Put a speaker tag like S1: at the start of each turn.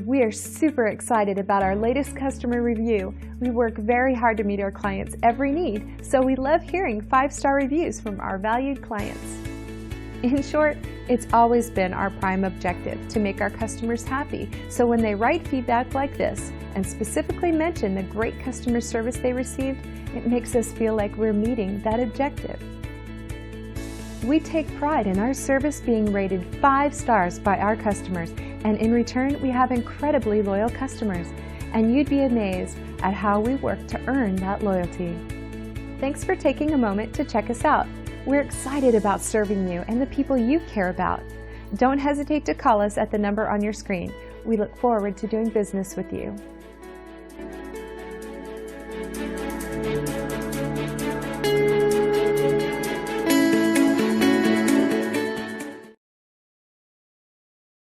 S1: We are super excited about our latest customer review. We work very hard to meet our clients' every need, so we love hearing 5-star reviews from our valued clients. In short, it's always been our prime objective to make our customers happy, so when they write feedback like this and specifically mention the great customer service they received, it makes us feel like we're meeting that objective. We take pride in our service being rated 5 stars by our customers, and in return, we have incredibly loyal customers, and you'd be amazed at how we work to earn that loyalty. Thanks for taking a moment to check us out. We're excited about serving you and the people you care about. Don't hesitate to call us at the number on your screen. We look forward to doing business with you.